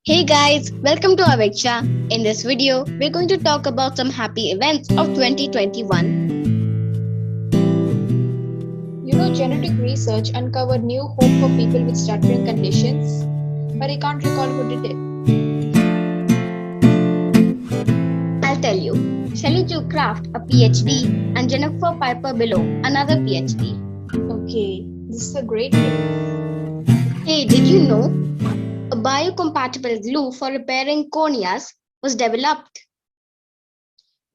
Hey guys, welcome to Aveksha. In this video, we're going to talk about some happy events of 2021. Genetic research uncovered new hope for people with stuttering conditions, but I can't recall who did it. I'll tell you. Shelley Jo Craft, a PhD, and Jennifer Piper Below, another PhD. Okay, this is a great news. Hey, did you know a biocompatible glue for repairing corneas was developed?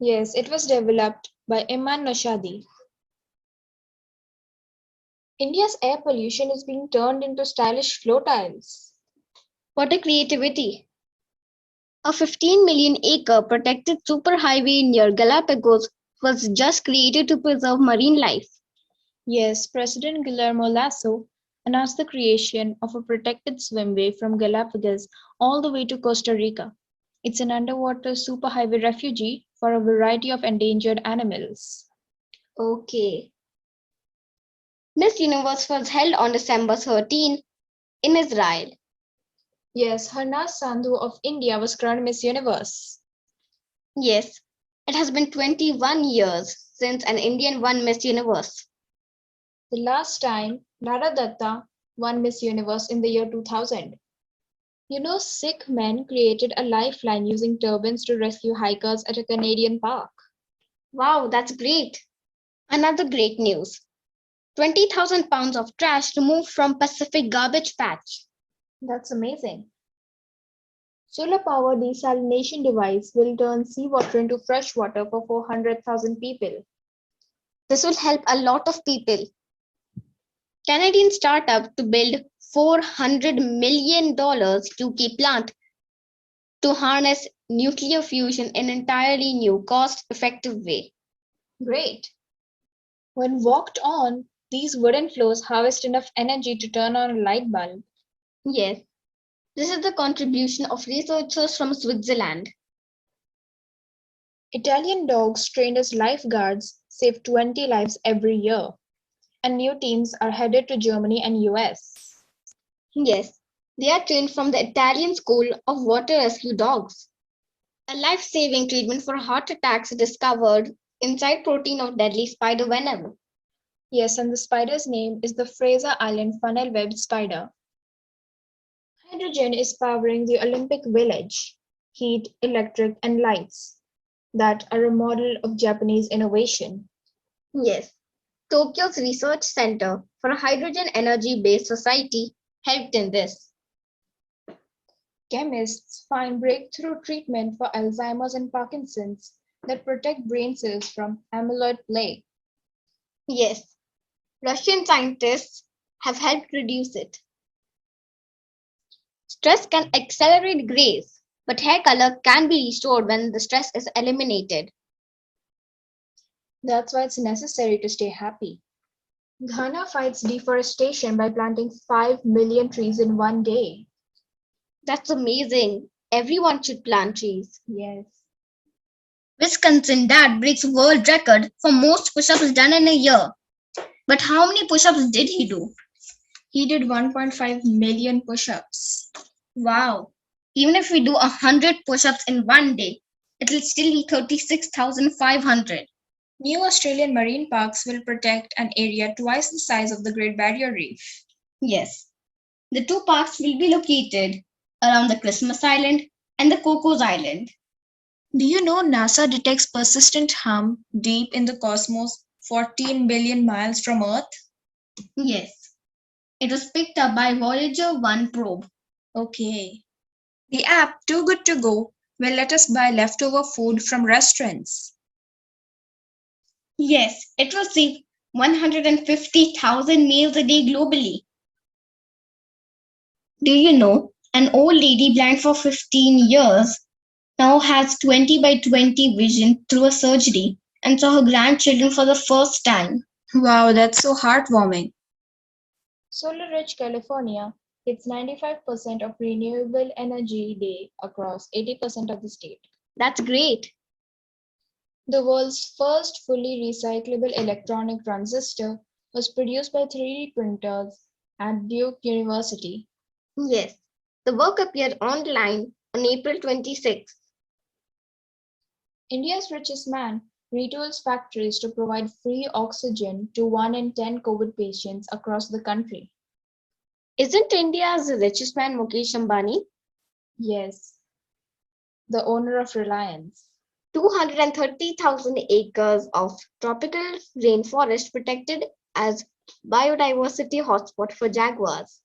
Yes, it was developed by Iman Nashadi. India's air pollution is being turned into stylish flow tiles. What a creativity! A 15 million acre protected superhighway near Galapagos was just created to preserve marine life. Yes, President Guillermo Lasso announced the creation of a protected swimway from Galapagos all the way to Costa Rica. It's an underwater superhighway refuge for a variety of endangered animals. Okay. Miss Universe was held on December 13 in Israel. Yes, Harnas Sandhu of India was crowned Miss Universe. Yes, it has been 21 years since an Indian won Miss Universe. The last time Lara Datta won Miss Universe in the year 2000. Sikh men created a lifeline using turbans to rescue hikers at a Canadian park. Wow, that's great. Another great news. 20,000 pounds of trash removed from Pacific garbage patch. That's amazing. Solar powered desalination device will turn seawater into fresh water for 400,000 people. This will help a lot of people. Canadian startup to build $400 million UK plant to harness nuclear fusion in an entirely new cost-effective way. Great. When walked on, these wooden floors harvest enough energy to turn on a light bulb. Yes, this is the contribution of researchers from Switzerland. Italian dogs trained as lifeguards save 20 lives every year, and new teams are headed to Germany and US. Yes, they are trained from the Italian School of Water Rescue Dogs. A life-saving treatment for heart attacks discovered inside protein of deadly spider venom. Yes, and the spider's name is the Fraser Island funnel web spider. Hydrogen is powering the Olympic Village, heat, electric, and lights that are a model of Japanese innovation. Yes, Tokyo's Research Center for a Hydrogen Energy-Based Society helped in this. Chemists find breakthrough treatment for Alzheimer's and Parkinson's that protect brain cells from amyloid plaque. Yes, Russian scientists have helped reduce it. Stress can accelerate grays, but hair color can be restored when the stress is eliminated. That's why it's necessary to stay happy. Ghana fights deforestation by planting 5 million trees in one day. That's amazing. Everyone should plant trees. Yes. Wisconsin dad breaks world record for most push-ups done in a year. But how many push-ups did he do? He did 1.5 million push ups. Wow. Even if we do 100 push-ups in one day, it will still be 36,500. New Australian marine parks will protect an area twice the size of the Great Barrier Reef. Yes. The two parks will be located around the Christmas Island and the Cocos Island. Do you know NASA detects persistent hum deep in the cosmos 14 billion miles from Earth? Yes. It was picked up by Voyager 1 probe. Okay. The app Too Good To Go will let us buy leftover food from restaurants. Yes, it receives 150,000 mails a day globally. Do you know an old lady blind for 15 years now has 20 by 20 vision through a surgery and saw her grandchildren for the first time? Wow, that's so heartwarming. Solar Ridge, California gets 95% of renewable energy day across 80% of the state. That's great. The world's first fully recyclable electronic transistor was produced by 3D printers at Duke University. Yes, The work appeared online on April 26. India's richest man retools factories to provide free oxygen to 1 in 10 COVID patients across the country. Isn't India's richest man Mukesh Ambani? Yes, the owner of Reliance. 230,000 acres of tropical rainforest protected as biodiversity hotspot for jaguars.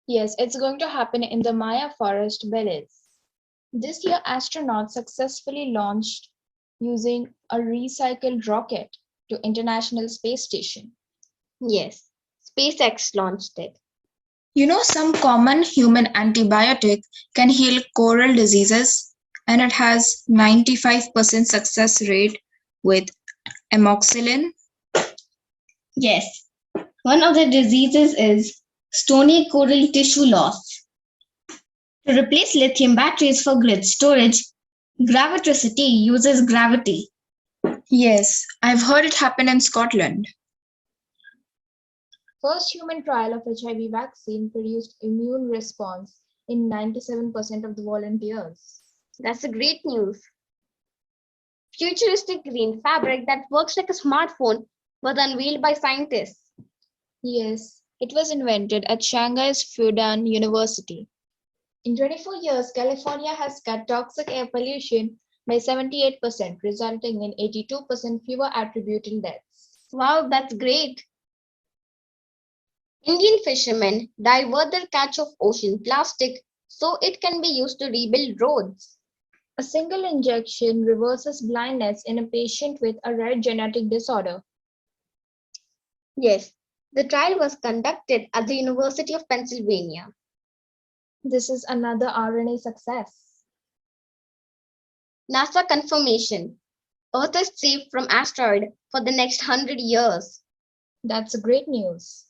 Yes, it's going to happen in the Maya Forest, Belize. This year, astronauts successfully launched using a recycled rocket to International Space Station. Yes, SpaceX launched it. You know, some common human antibiotic can heal coral diseases, and it has 95% success rate with amoxicillin. Yes, one of the diseases is stony coral tissue loss. To replace lithium batteries for grid storage, Gravitricity uses gravity. Yes, I've heard it happen in Scotland. First human trial of HIV vaccine produced immune response in 97% of the volunteers. That's a great news. Futuristic green fabric that works like a smartphone was unveiled by scientists. Yes, it was invented at Shanghai's Fudan University. In 24 years, California has cut toxic air pollution by 78%, resulting in 82% fewer attributed deaths. Wow, that's great. Indian fishermen divert their catch of ocean plastic so it can be used to rebuild roads. A single injection reverses blindness in a patient with a rare genetic disorder. Yes, the trial was conducted at the University of Pennsylvania. This is another RNA success. NASA confirmation. Earth is safe from asteroid for the next 100 years. That's great news.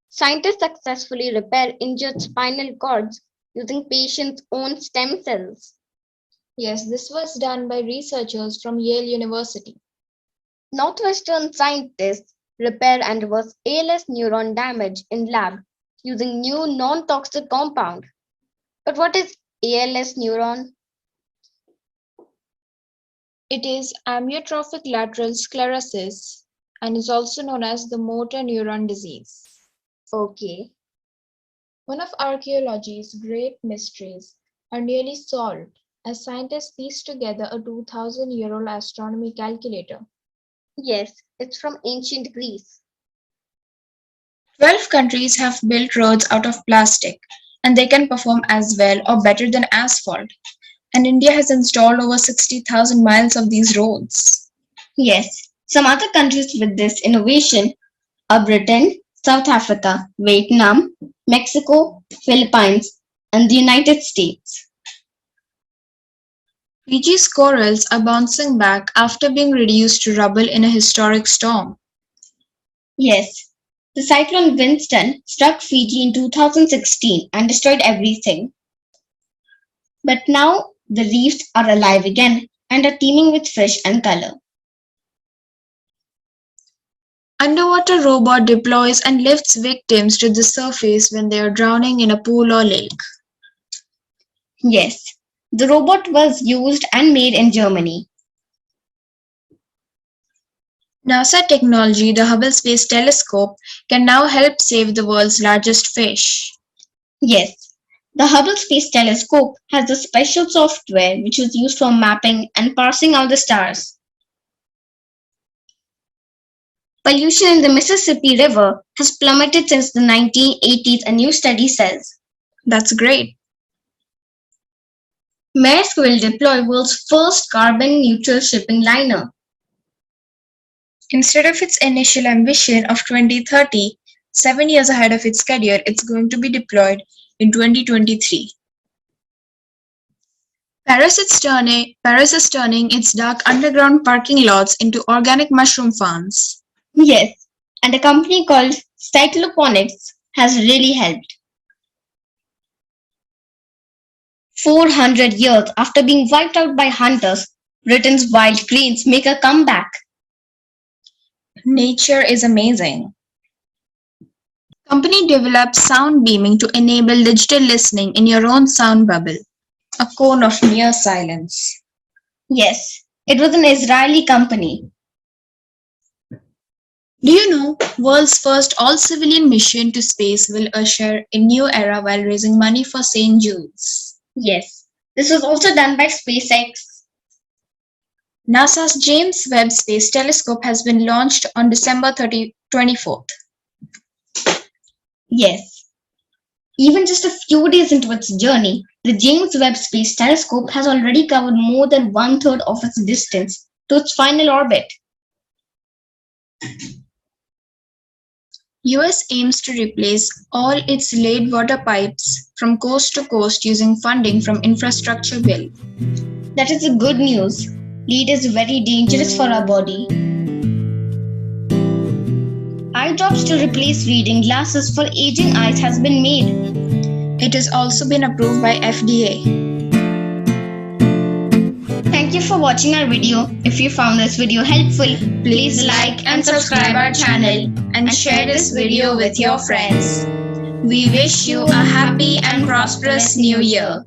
Scientists successfully repair injured spinal cords using patients' own stem cells. Yes, this was done by researchers from Yale University. Northwestern scientists repair and reverse ALS neuron damage in lab using new non-toxic compound. But what is ALS neuron? It is amyotrophic lateral sclerosis and is also known as the motor neuron disease. Okay. One of archaeology's great mysteries are nearly solved as scientists piece together a 2000-year-old astronomy calculator. Yes, it's from ancient Greece. 12 countries have built roads out of plastic, and they can perform as well or better than asphalt. And India has installed over 60,000 miles of these roads. Yes, some other countries with this innovation are Britain, South Africa, Vietnam, Mexico, Philippines, and the United States. Fiji's corals are bouncing back after being reduced to rubble in a historic storm. Yes, the cyclone Winston struck Fiji in 2016 and destroyed everything. But now the reefs are alive again and are teeming with fish and color. Underwater robot deploys and lifts victims to the surface when they are drowning in a pool or lake. Yes, the robot was used and made in Germany. NASA technology, the Hubble Space Telescope, can now help save the world's largest fish. Yes, the Hubble Space Telescope has a special software which is used for mapping and parsing out the stars. Pollution in the Mississippi River has plummeted since the 1980s, a new study says. That's great. Maersk will deploy world's first carbon-neutral shipping liner. Instead of its initial ambition of 2030, 7 years ahead of its schedule, it's going to be deployed in 2023. Paris is turning its dark underground parking lots into organic mushroom farms. Yes, and a company called Cycloponics has really helped. 400 years after being wiped out by hunters, Britain's wild greens make a comeback. Nature is amazing. Company develops sound beaming to enable digital listening in your own sound bubble. A cone of near silence. Yes, it was an Israeli company. Do you know, world's first all-civilian mission to space will usher a new era while raising money for St. Jude's. Yes, this was also done by SpaceX. NASA's James Webb Space Telescope has been launched on December 24th. Yes. Even just a few days into its journey, the James Webb Space Telescope has already covered more than one-third of its distance to its final orbit. US aims to replace all its lead water pipes from coast to coast using funding from infrastructure bill. That is the good news. Lead is very dangerous for our body. Eye drops to replace reading glasses for aging eyes has been made. It has also been approved by FDA. Thank you for watching our video. If you found this video helpful, please like and subscribe our channel and share this video with your friends. We wish you a happy and prosperous new year.